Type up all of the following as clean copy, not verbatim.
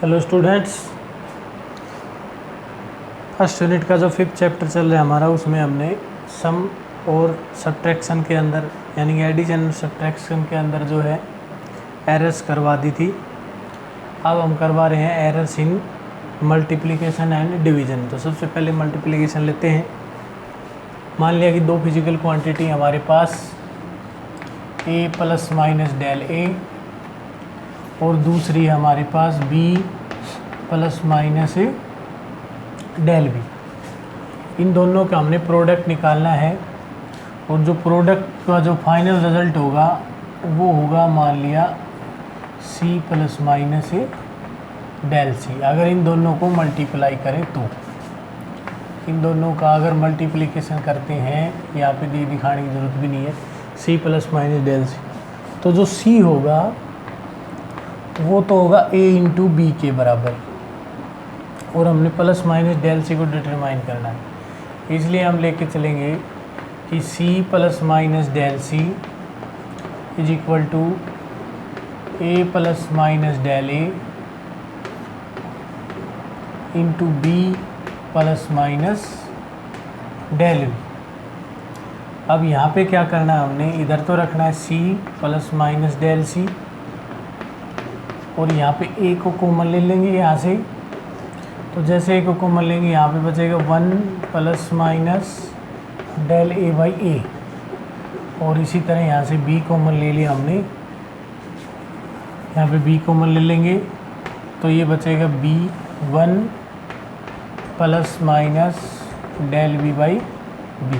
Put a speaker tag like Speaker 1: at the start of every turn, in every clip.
Speaker 1: Hello students, first unit का जो fifth chapter चल रहा है हमारा, उसमें हमने सम और सब्ट्रैक्शन के अंदर यानी कि एडिशन और सब्ट्रैक्शन के अंदर जो है एरर्स करवा दी थी। अब हम करवा रहे हैं errors in multiplication and division. तो सबसे पहले मल्टीप्लिकेशन लेते हैं। मान लिया कि दो फिजिकल क्वांटिटी हमारे पास a plus minus del a और दूसरी हमारे पास b plus minus del b. इन दोनों का हमने प्रोडक्ट निकालना है और जो प्रोडक्ट का जो फाइनल रिजल्ट होगा वो होगा मान लिया c plus minus del C. अगर इन दोनों को मल्टीप्लाई करें तो इन दोनों का अगर मल्टीप्लिकेशन करते हैं, यहाँ पे दिखाने की ज़रूरत भी नहीं है, c plus minus del C, तो जो c होगा वो तो होगा a इंटू बी के बराबर, और हमने प्लस माइनस डेल सी को डिटरमाइन करना है। इसलिए हम लेके चलेंगे कि c plus minus del C is equal to a plus minus del A into B plus minus del B. अब यहाँ पे क्या करना है, हमने इधर तो रखना है c plus minus del C और यहाँ पे a को कॉमन ले लेंगे यहाँ से। तो जैसे a को कॉमन लेंगे यहाँ पे बचेगा 1 plus minus del A by ए, और इसी तरह यहाँ से b कॉमन ले लिया हमने, यहाँ पे b कॉमन ले लेंगे तो ये बचेगा b1 plus minus del B by B.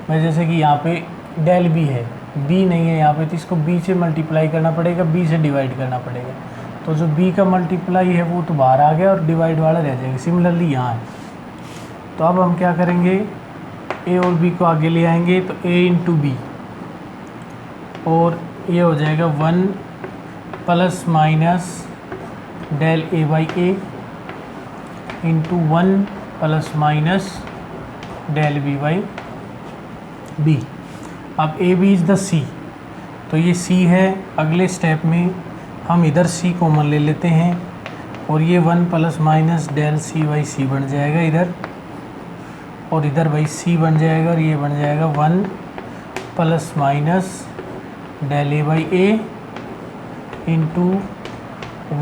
Speaker 1: मैं जैसे कि यहाँ पे डेल बी है, b नहीं है यहाँ पे, तो इसको b से मल्टीप्लाई करना पड़ेगा, b से डिवाइड करना पड़ेगा। तो जो b का मल्टीप्लाई है वो तो बाहर आ गया और डिवाइड वाला रह जाएगा। सिमिलरली यहाँ है, तो अब हम क्या करेंगे, a और b को आगे ले आएंगे, तो a इंटू बी और ये हो जाएगा 1 plus minus del A by A into 1 plus minus del B by B. अब A B is the C, तो ये सी है। अगले स्टेप में हम इधर सी कॉमन ले लेते हैं और ये 1 plus minus del C by c बन जाएगा इधर, और इधर बाई सी बन जाएगा और ये बन जाएगा 1 plus minus del A by A into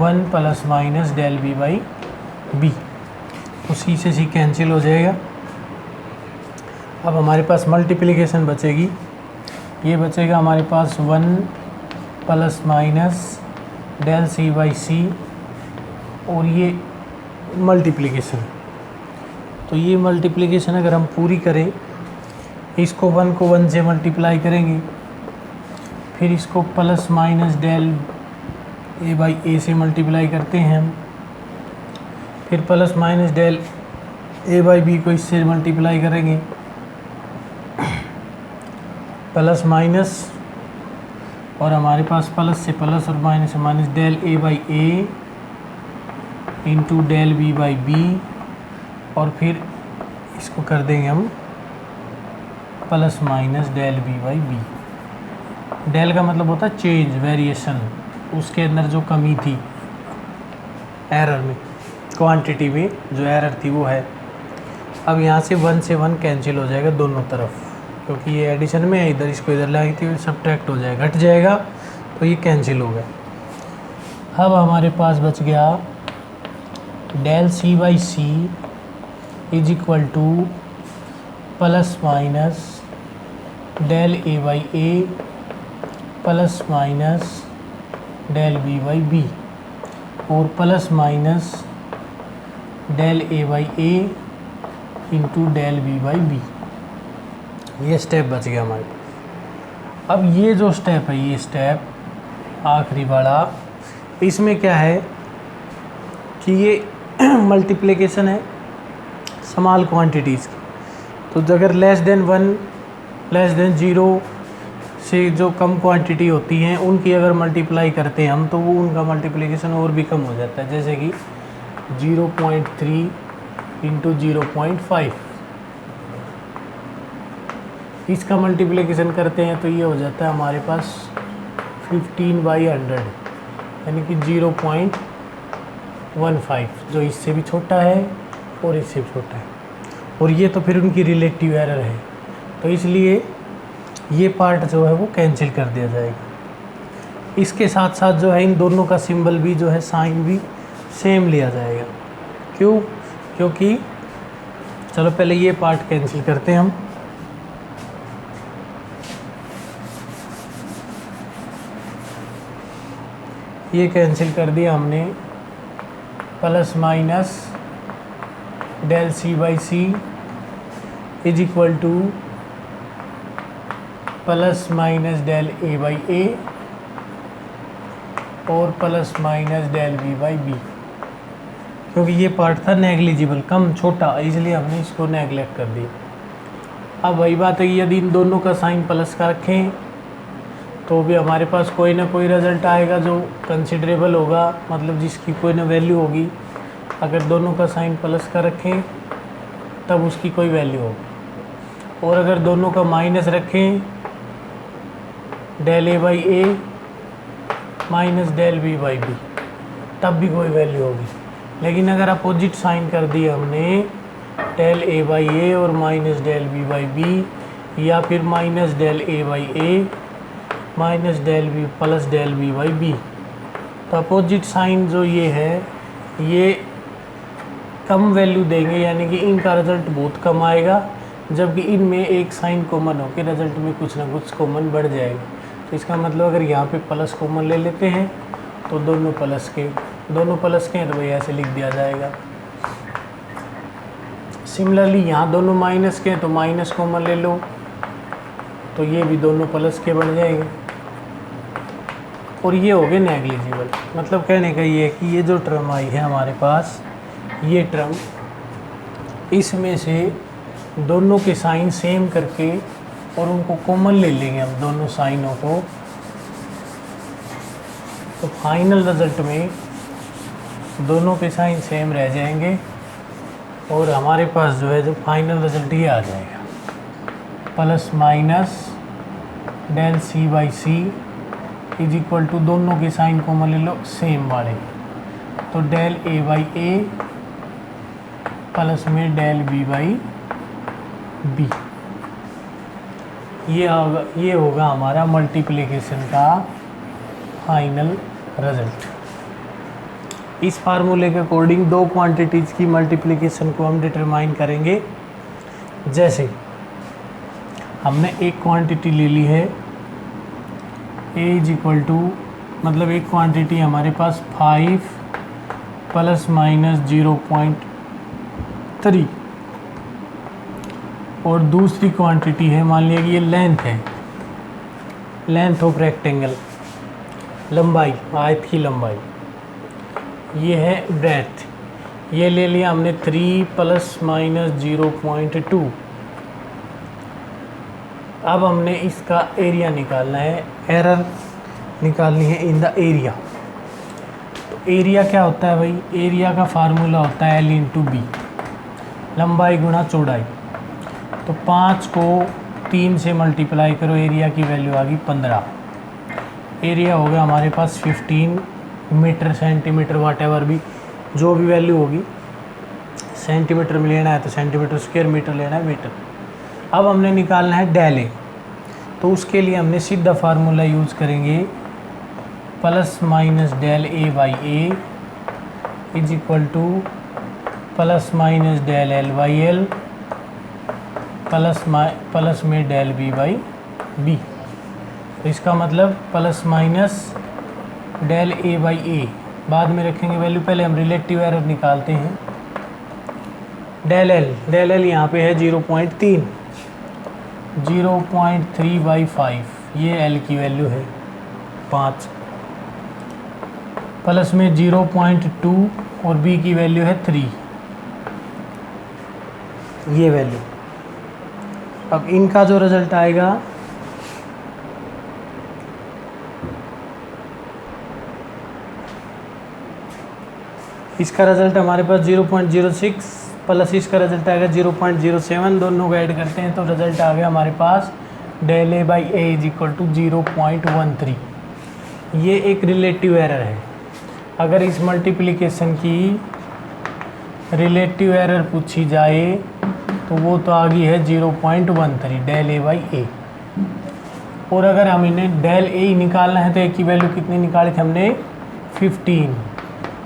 Speaker 1: 1 plus minus del B by B. तो सी से सी कैंसिल हो जाएगा। अब हमारे पास मल्टीप्लिकेशन बचेगी, ये बचेगा हमारे पास 1 plus minus del C by c और ये मल्टीप्लिकेशन। तो ये मल्टीप्लिकेशन अगर हम पूरी करें, इसको 1 को 1 से मल्टीप्लाई करेंगे, फिर इसको plus minus del A by a से मल्टीप्लाई करते हैं हम, फिर plus minus del A by b को इससे मल्टीप्लाई करेंगे, प्लस माइनस और हमारे पास प्लस से प्लस और माइनस से minus del A by A into del B by B, और फिर इसको कर देंगे हम plus minus del B by b. Del का मतलब होता है चेंज, वेरिएशन, उसके अंदर जो कमी थी एरर में, क्वांटिटी में जो एरर थी वो है। अब यहाँ से 1 से 1 कैंसिल हो जाएगा दोनों तरफ, क्योंकि ये एडिशन में है, इधर इसको इधर लाएंगे तो सब्ट्रैक्ट हो जाएगा, घट जाएगा, तो ये कैंसिल हो गया। अब हमारे पास बच गया del C by C is equal to plus minus del A by A plus minus del B by B और plus minus del A by A into del B by B. ये step बच गया हमारे पास। अब ये जो step है, ये स्टेप आखिरी वाला, इसमें क्या है कि ये मल्टीप्लिकेशन है स्मॉल क्वांटिटीज़ की। तो अगर लेस देन 1 लेस देन 0 से जो कम क्वांटिटी होती हैं उनकी अगर मल्टीप्लाई करते हैं हम, तो वो उनका मल्टीप्लिकेशन और भी कम हो जाता है। जैसे कि 0.3 इंटू 0.5, इसका मल्टीप्लिकेशन करते हैं तो ये हो जाता है हमारे पास 15/100, यानी कि 1.5 जो इससे भी छोटा है और इससे भी छोटा है, और ये तो फिर उनकी रिलेटिव एरर है, तो इसलिए ये पार्ट जो है वो कैंसिल कर दिया जाएगा। इसके साथ साथ जो है इन दोनों का सिंबल भी जो है साइन भी सेम लिया जाएगा। क्यों? क्योंकि चलो पहले ये पार्ट कैंसिल करते हैं हम। ये कैंसिल कर दिया हमने, plus minus del C by C is equal to plus minus del A by ए और plus minus del B by b. क्योंकि ये पार्ट था नेग्लिजिबल, कम छोटा, इसलिए हमने इसको नेगलेक्ट कर दिया। अब वही बात है कि यदि इन दोनों का साइन प्लस का रखें तो भी हमारे पास कोई ना कोई रिज़ल्ट आएगा जो कंसिडरेबल होगा, मतलब जिसकी कोई ना वैल्यू होगी। अगर दोनों का साइन प्लस का रखें तब उसकी कोई वैल्यू होगी, और अगर दोनों का माइनस रखें del A by A minus del B by B तब भी कोई वैल्यू होगी। लेकिन अगर अपोजिट साइन कर दिया हमने डेल ए बाई ए और minus del B by B, या फिर minus del A by A minus del B plus del B by B, तो अपोजिट साइन जो ये है ये कम वैल्यू देंगे, यानी कि इनका रिजल्ट बहुत कम आएगा, जबकि इनमें एक साइन कॉमन हो के रिजल्ट में कुछ ना कुछ कॉमन बढ़ जाएगा। तो इसका मतलब अगर यहाँ पे प्लस कॉमन ले लेते हैं तो दोनों प्लस के हैं तो भैया ऐसे लिख दिया जाएगा। सिमिलरली यहाँ दोनों माइनस के हैं तो माइनस कॉमन ले लो तो ये भी दोनों प्लस के बन जाएंगे, और ये हो गए नेग्लिजिबल। मतलब कहने का ये है कि ये जो टर्म आई है हमारे पास, ये टर्म, इसमें से दोनों के साइन सेम करके और उनको कॉमन ले लेंगे हम दोनों साइनों को, तो फाइनल रिजल्ट में दोनों के साइन सेम रह जाएंगे और हमारे पास जो है जो फाइनल रिजल्ट ये आ जाएगा plus minus del C by C is equal to, दोनों के साइन कॉमन ले लो सेम वाले, तो del A by A plus में डेल बी बाई बी। ये होगा हमारा मल्टीप्लिकेशन का फाइनल रिजल्ट। इस फार्मूले के अकॉर्डिंग दो क्वांटिटीज़ की मल्टीप्लिकेशन को हम डिटरमाइन करेंगे। जैसे हमने एक क्वांटिटी ले ली है a इज इक्वल टू, मतलब एक क्वांटिटी हमारे पास 5 प्लस माइनस 0.3, और दूसरी क्वांटिटी है, मान लिया कि ये लेंथ है, लेंथ ऑफ रेक्टेंगल, लंबाई, आयत की लंबाई, ये है ब्रेथ, ये ले लिया हमने 3 प्लस माइनस 0.2। अब हमने इसका एरिया निकालना है, एरर निकालनी है इन द एरिया। तो एरिया क्या होता है भाई? एरिया का फार्मूला होता है L इंटू बी, लंबाई गुणा चौड़ाई। तो 5 को 3 से मल्टीप्लाई करो, एरिया की वैल्यू आ गई 15। एरिया हो गया हमारे पास 15 मीटर, सेंटीमीटर, वाटेवर भी जो भी वैल्यू होगी, सेंटीमीटर में लेना है तो सेंटीमीटर स्क्वायर, मीटर लेना है मीटर। अब हमने निकालना है डेल ए, तो उसके लिए हमने सीधा फार्मूला यूज़ करेंगे plus minus del A by a is equal to plus minus del l by l plus में डेल बी बाई बी। तो इसका मतलब plus minus del A by a, बाद में रखेंगे वैल्यू, पहले हम रिलेटिव एरर निकालते हैं। डेल एल यहाँ पे है 0.3, 0.3/5, ये एल की वैल्यू है 5, प्लस में 0.2 और बी की वैल्यू है 3, ये वैल्यू। अब इनका जो रिजल्ट आएगा इसका रिजल्ट हमारे पास 0.06 प्लस इसका रिजल्ट आएगा 0.07, दोनों को ऐड करते हैं तो रिजल्ट आ गया हमारे पास del A by a is equal to 0.13। ये एक रिलेटिव एरर है। अगर इस मल्टीप्लिकेशन की रिलेटिव एरर पूछी जाए तो वो तो आ गई है 0.13 डेल ए बाई ए। और अगर हम इन्हें डेल ए निकालना है तो ए की वैल्यू कितनी निकाली थी हमने 15।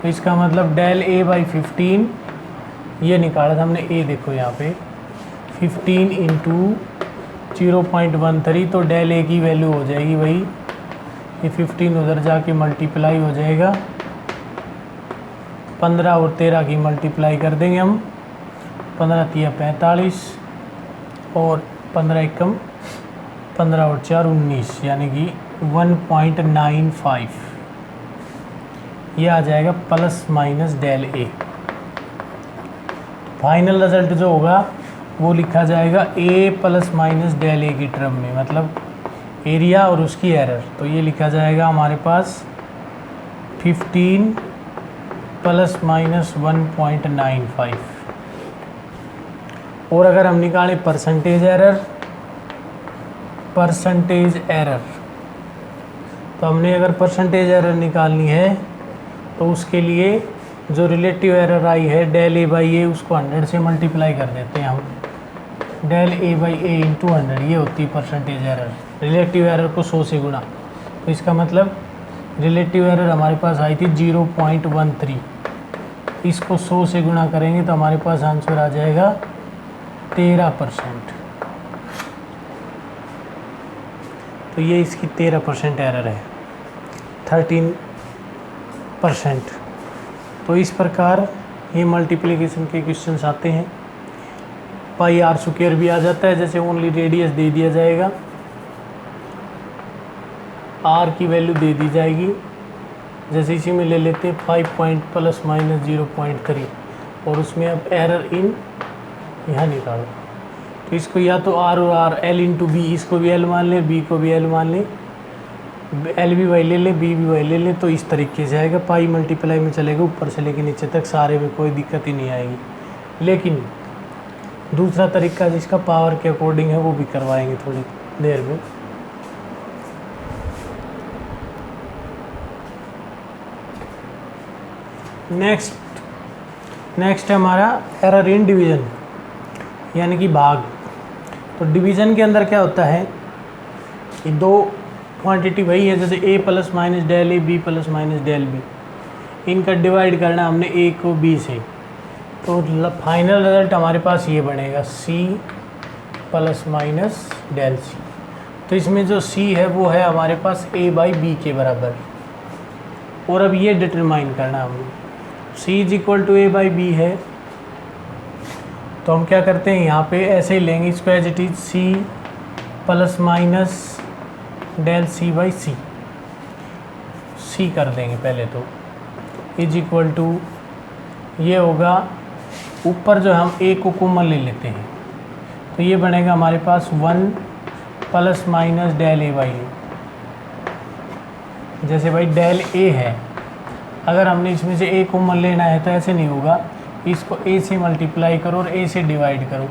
Speaker 1: तो इसका मतलब डेल ए बाई 15 ये निकाला था हमने। ए देखो यहाँ पे 15 इंटू 0.13 तो डेल ए की वैल्यू हो जाएगी वही, ये 15 उधर जाके मल्टीप्लाई हो जाएगा, 15 और 13 की मल्टीप्लाई कर देंगे हम, 15 तिया 45 और 15 एकम 15 और 4 19, यानी कि 1.95 ये आ जाएगा प्लस माइनस डेल ए। फाइनल रिजल्ट जो होगा वो लिखा जाएगा ए प्लस माइनस डेल ए की टर्म में, मतलब एरिया और उसकी एरर। तो ये लिखा जाएगा हमारे पास 15 प्लस माइनस 1.95। और अगर हम निकालें परसेंटेज एरर, तो हमने अगर परसेंटेज एरर निकालनी है तो उसके लिए जो रिलेटिव एरर आई है डेल ए बाई ए उसको 100 से मल्टीप्लाई कर देते हैं हम। Del A by A into 100 ये होती है परसेंटेज एरर। रिलेटिव एरर को 100 से गुणा, तो इसका मतलब रिलेटिव एरर हमारे पास आई थी 0.13, इसको 100 से गुणा करेंगे तो हमारे पास आंसर आ जाएगा 13%। तो ये इसकी 13% एरर है, 13%। तो इस प्रकार ये मल्टीप्लिकेशन के क्वेश्चंस आते हैं। पाई आर स्क्वायर भी आ जाता है, जैसे ओनली रेडियस दे दिया जाएगा, आर की वैल्यू दे दी जाएगी, जैसे इसी में ले लेते हैं 5 पॉइंट प्लस माइनस 0.3 और उसमें अब एरर इन यहाँ निकालो। तो इसको या तो आर और आर एल इंटू बी, इसको भी एल मान लें, बी को भी एल मान लें, एल भी वाई ले लें, बी भी वाई ले लें, तो इस तरीके से आएगा। पाई मल्टीप्लाई में चलेगा ऊपर से लेके नीचे तक, सारे में कोई दिक्कत ही नहीं आएगी। लेकिन दूसरा तरीका जिसका पावर के अकॉर्डिंग है वो भी करवाएंगे थोड़ी देर में। नेक्स्ट है हमारा एरर इन डिवीज़न, यानी कि भाग। तो डिवीज़न के अंदर क्या होता है कि दो क्वांटिटी वही है, जैसे a plus minus del A, b plus minus del B, इनका डिवाइड करना हमने a को b से। तो फाइनल रिजल्ट हमारे पास ये बनेगा c plus minus del c। तो इसमें जो c है वो है हमारे पास a बाई बी के बराबर। और अब ये डिटरमाइन करना हमने, c is equal to a by B है, तो हम क्या करते हैं यहाँ पे ऐसे ही लेंगे इसको as it is, c plus minus del c by c, c कर देंगे पहले तो, इज इक्वल टू ये होगा, ऊपर जो हम a को कॉमन ले लेते हैं तो ये बनेगा हमारे पास 1 plus minus del a by a. जैसे भाई डेल a है, अगर हमने इसमें से a कॉमन लेना है तो ऐसे नहीं होगा, इसको a से मल्टीप्लाई करो और a से डिवाइड करो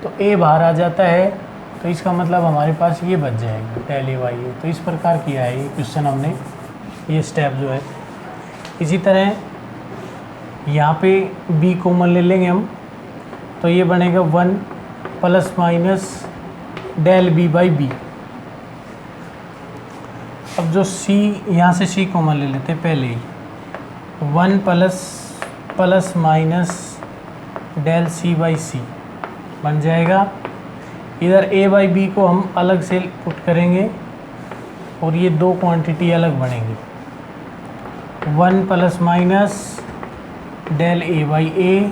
Speaker 1: तो a बाहर आ जाता है, तो इसका मतलब हमारे पास ये बच जाएगा डेल ए बाई ए। तो इस प्रकार किया है ये क्वेश्चन हमने, ये स्टेप जो है। इसी तरह यहाँ पे b कॉमन ले लेंगे हम, तो ये बनेगा 1 plus minus del b by B. अब जो c, यहाँ से c कॉमन ले लेते हैं पहले ही, 1 plus minus del c by c बन जाएगा। इधर a बाई बी को हम अलग से पुट करेंगे और ये दो क्वांटिटी अलग बनेंगी, 1 plus minus del a by A,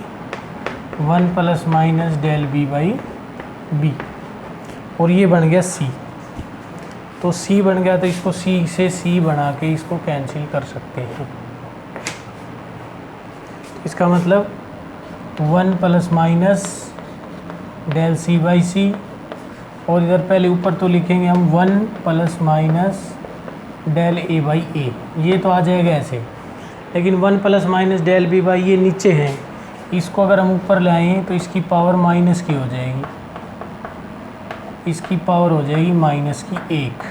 Speaker 1: 1 plus minus del b by B, और ये बन गया c। तो c बन गया तो इसको c से c बना के इसको कैंसिल कर सकते हैं। इसका मतलब 1 plus minus del c by c, और इधर पहले ऊपर तो लिखेंगे हम 1 plus minus del a by a, ये तो आ जाएगा ऐसे। लेकिन 1 plus minus del b by ये नीचे है, इसको अगर हम ऊपर लाएं तो इसकी पावर माइनस की हो जाएगी, इसकी पावर हो जाएगी माइनस की 1।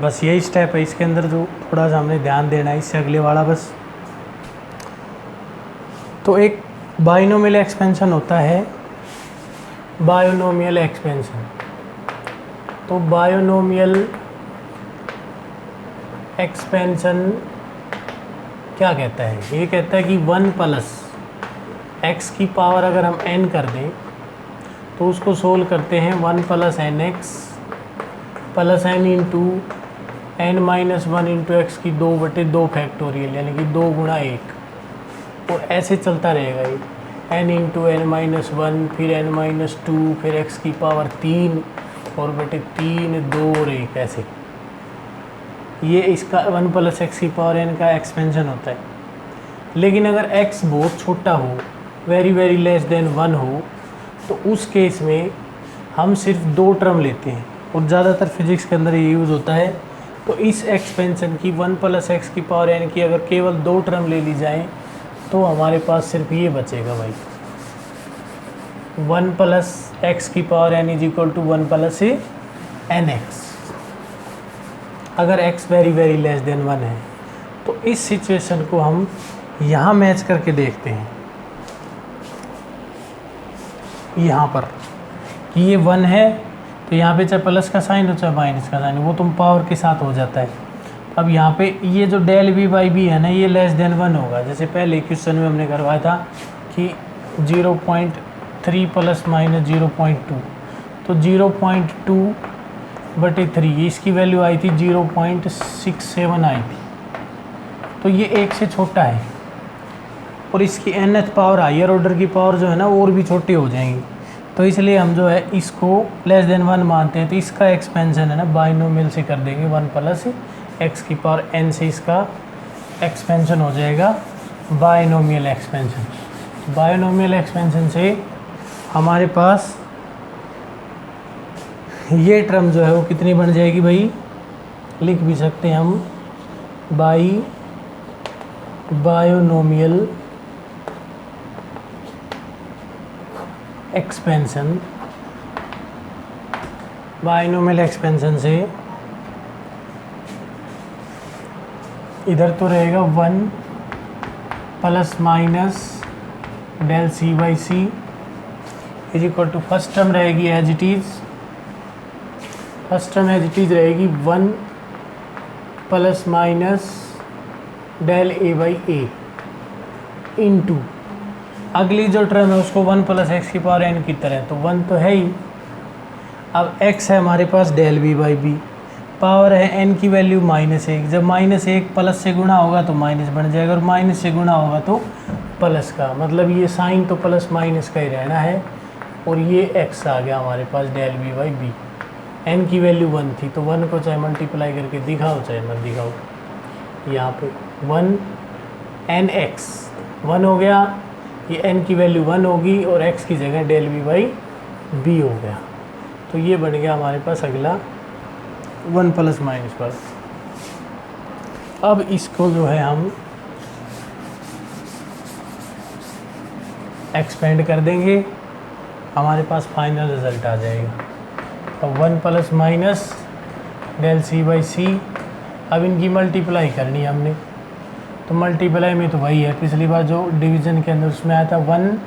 Speaker 1: बस यही स्टेप है इसके अंदर जो थोड़ा सा हमने ध्यान देना है, इससे अगले वाला बस। तो एक बाइनोमियल एक्सपेंशन होता है बायोनोमियल एक्सपेंशन। तो बायोनोमियल एक्सपेंशन क्या कहता है? ये कहता है कि 1 प्लस x की पावर अगर हम n कर दें तो उसको सोल्व करते हैं 1 plus N X plus N into N minus 1 into X की 2/2 फैक्टोरियल, यानी कि 2 गुणा 1, और ऐसे चलता रहेगा ये n इंटू एन माइनस 1, फिर n माइनस 2, फिर x की पावर 3 और बटे 3, 2 और 1, ऐसे। ये इसका 1 प्लस एक्स की पावर n का एक्सपेंशन होता है। लेकिन अगर x बहुत छोटा हो, वेरी वेरी लेस देन 1 हो, तो उस केस में हम सिर्फ 2 टर्म लेते हैं, और ज़्यादातर फिजिक्स के अंदर ये यूज़ होता है। तो इस एक्सपेंशन की 1 प्लस एक्स की पावर n की अगर केवल 2 टर्म ले ली जाए तो हमारे पास सिर्फ ये बचेगा भाई, 1 प्लस एक्स की power n is equal to 1 plus N X, अगर x very very less than 1 है। तो इस सिचुएशन को हम यहाँ मैच करके देखते हैं, यहाँ पर कि ये 1 है तो यहाँ पे चाहे प्लस का साइन हो चाहे माइनस का साइन हो, वो तुम पावर के साथ हो जाता है। अब यहाँ पे ये जो डेल v बाई बी है ना, ये लेस देन 1 होगा। जैसे पहले क्वेश्चन में हमने करवाया था कि 0.3 प्लस माइनस 0.2, तो 0.2/3 इसकी वैल्यू आई थी 0.67 आई थी, तो ये 1 से छोटा है। और इसकी nth पावर हायर ऑर्डर की पावर जो है ना और भी छोटी हो जाएंगी, तो इसलिए हम जो है इसको लेस देन 1 मानते हैं। तो इसका एक्सपेंशन है ना बाइनोमियल से कर देंगे, 1 प्लस एक्स की पावर n से इसका एक्सपेंशन हो जाएगा बाइनोमियल एक्सपेंशन। बाइनोमियल एक्सपेंशन से हमारे पास ये टर्म जो है वो कितनी बन जाएगी भाई, लिख भी सकते हैं हम बायोनोमियल एक्सपेंशन। बाइनोमियल एक्सपेंशन से इधर तो रहेगा 1 plus minus del C by C is equal to, first term रहेगी as it is, first term as it is रहेगी 1 plus minus del A by A into अगली जो टर्म है उसको 1 प्लस एक्स की पावर n की तरह, तो 1 तो है ही। अब x है हमारे पास del v by b, power है n की वैल्यू -1, जब -1 प्लस से गुणा होगा तो माइनस बन जाएगा, और माइनस से गुणा होगा तो प्लस का, मतलब ये साइन तो प्लस माइनस का ही रहना है। और ये x आ गया हमारे पास del v by b, n की वैल्यू 1 थी, तो 1 को चाहे मल्टीप्लाई करके दिखाओ चाहे मत दिखाओ, यहाँ पे 1 nx 1 हो गया, ये n की वैल्यू 1 होगी और x की जगह डेल v बाई बी हो गया। तो ये बन गया हमारे पास अगला 1 प्लस माइनस पर। अब इसको जो है हम एक्सपेंड कर देंगे, हमारे पास फाइनल रिजल्ट आ जाएगा। अब 1 plus minus del C by c, अब इनकी मल्टीप्लाई करनी है हमने, तो मल्टीप्लाई में तो वही है पिछली बार जो डिवीज़न के अंदर उसमें आया था, 1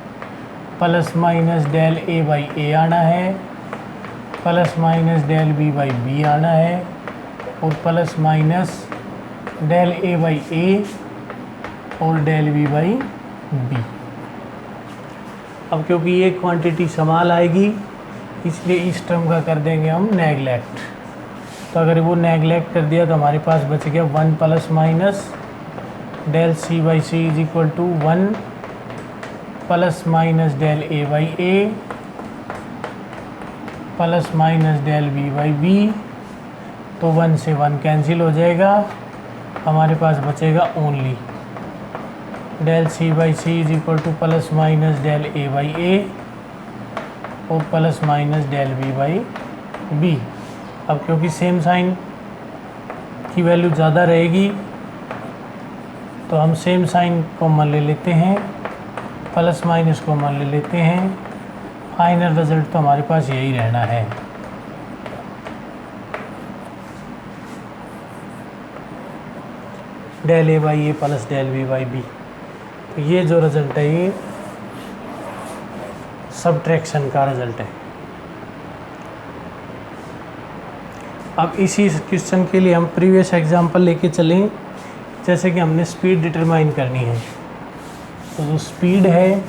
Speaker 1: plus minus del A by a आना है, plus minus del B by b आना है, और plus minus del A by ए और डेल बी बाई बी। अब क्योंकि ये क्वांटिटी समान आएगी इसलिए इस टर्म का कर देंगे हम नेगलेक्ट। तो अगर वो नेगलेक्ट कर दिया तो हमारे पास बच गया 1 plus minus del C by C is equal to 1 plus minus del A by A plus minus del B by B. तो 1 से 1 कैंसिल हो जाएगा, हमारे पास बचेगा only del C by C is equal to plus minus del A by ए और plus minus del B by B. अब क्योंकि सेम साइन की वैल्यू ज़्यादा रहेगी तो हम सेम साइन कॉमन ले लेते हैं, प्लस माइनस कॉमन ले लेते हैं, फाइनल रिजल्ट तो हमारे पास यही रहना है। Del A by A plus del B by B. तो ये जो रिजल्ट है ये सब्ट्रैक्शन का रिजल्ट है। अब इसी क्वेश्चन के लिए हम प्रीवियस एग्जांपल लेके चलें, जैसे कि हमने स्पीड डिटरमाइन करनी है। तो जो स्पीड है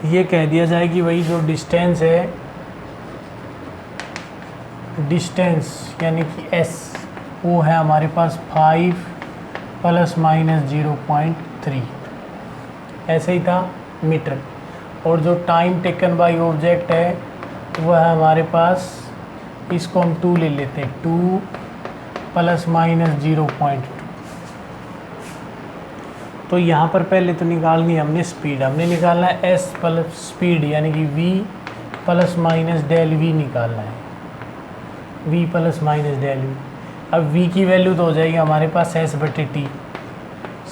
Speaker 1: ये कह दिया जाए कि वही जो डिस्टेंस है, डिस्टेंस यानी कि s वो है हमारे पास 5 ± 0.3 ऐसे ही था मीटर। और जो टाइम टेकन बाय ऑब्जेक्ट है वह है हमारे पास, इसको हम 2 ले लेते हैं, 2 ± 0.2। तो यहाँ पर पहले तो निकालनी है हमने स्पीड, हमने निकालना है s प्लस स्पीड यानी कि v plus minus del v निकालना है, v plus minus del v। अब v की वैल्यू तो हो जाएगी हमारे पास s/t,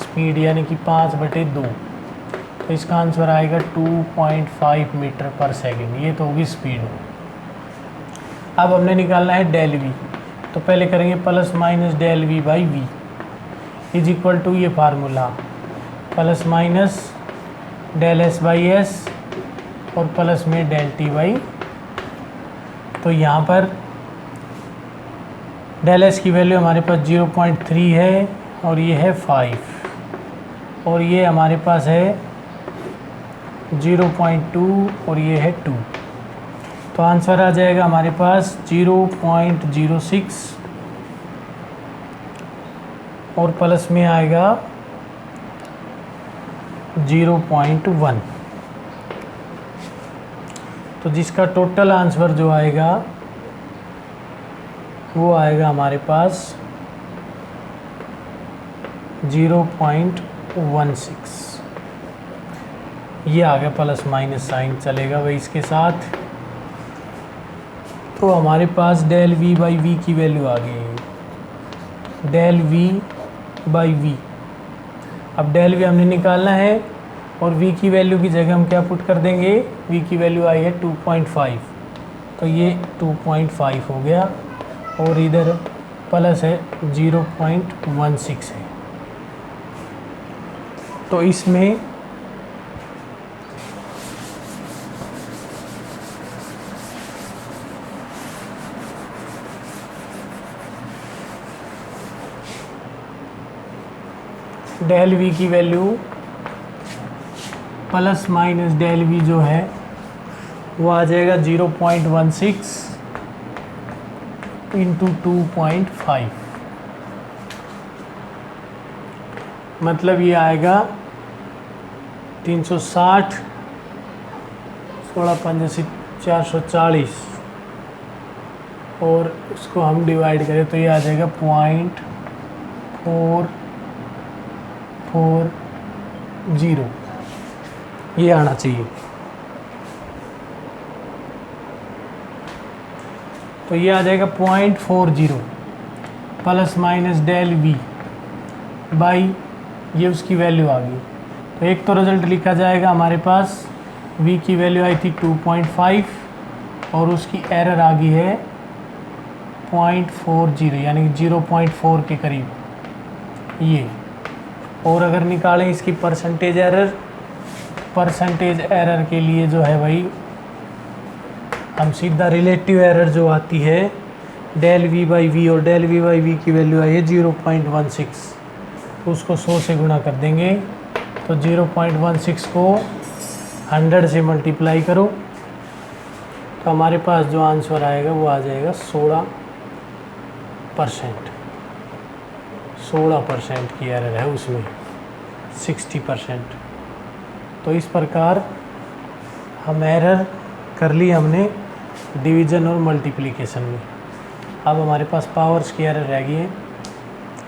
Speaker 1: स्पीड यानी कि 5/2। तो इसका आंसर आएगा 2.5 मीटर पर सेकेंड, ये तो होगी स्पीड। अब हमने निकालना है डेल v, तो पहले करेंगे plus minus del v by v is equal to ये formula plus minus del s by s और प्लस में डेल t बाई। तो यहाँ पर डेल s की वैल्यू हमारे पास 0.3 है और ये है 5 और ये हमारे पास है 0.2 और ये है 2। तो आंसर आ जाएगा हमारे पास 0.06 और प्लस में आएगा 0.1। तो जिसका टोटल आंसर जो आएगा वो आएगा हमारे पास 0.16। ये आ गया, प्लस माइनस साइन चलेगा वही इसके साथ। तो हमारे पास डेल v बाई वी की वैल्यू आ गई, डेल v बाई वी। अब डेल v हमने निकालना है और v की वैल्यू की जगह हम क्या पुट कर देंगे, v की वैल्यू आई है 2.5, तो ये 2.5 हो गया और इधर प्लस है 0.16 है। तो इसमें डेल v की value plus minus del v जो है वो आ जाएगा 0.16 इंटू 2.5, मतलब ये आएगा 360 16 5 440 और उसको हम डिवाइड करें तो ये आ जाएगा 0.440, ये आना चाहिए। तो ये आ जाएगा 0.40 plus minus del v by ये उसकी वैल्यू आ गई। तो एक तो रिजल्ट लिखा जाएगा हमारे पास, v की वैल्यू आई थी 2.5 और उसकी एरर आ गई है 0.40 यानी कि 0.4 के करीब ये। और अगर निकालें इसकी परसेंटेज एरर के लिए जो है भाई हम सीधा रिलेटिव एरर जो आती है डेल v बाई वी, और डेल v बाई वी की वैल्यू आई है 0.16, तो उसको 100 से गुणा कर देंगे। तो 0.16 को 100 से मल्टीप्लाई करो तो हमारे पास जो आंसर आएगा वो आ जाएगा 16% की एरर है उसमें, 60%। तो इस प्रकार हम एरर कर ली हमने डिवीज़न और मल्टीप्लिकेशन में। अब हमारे पास पावर्स की एरर रह गई है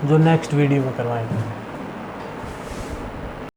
Speaker 1: जो नेक्स्ट वीडियो में करवाएंगे।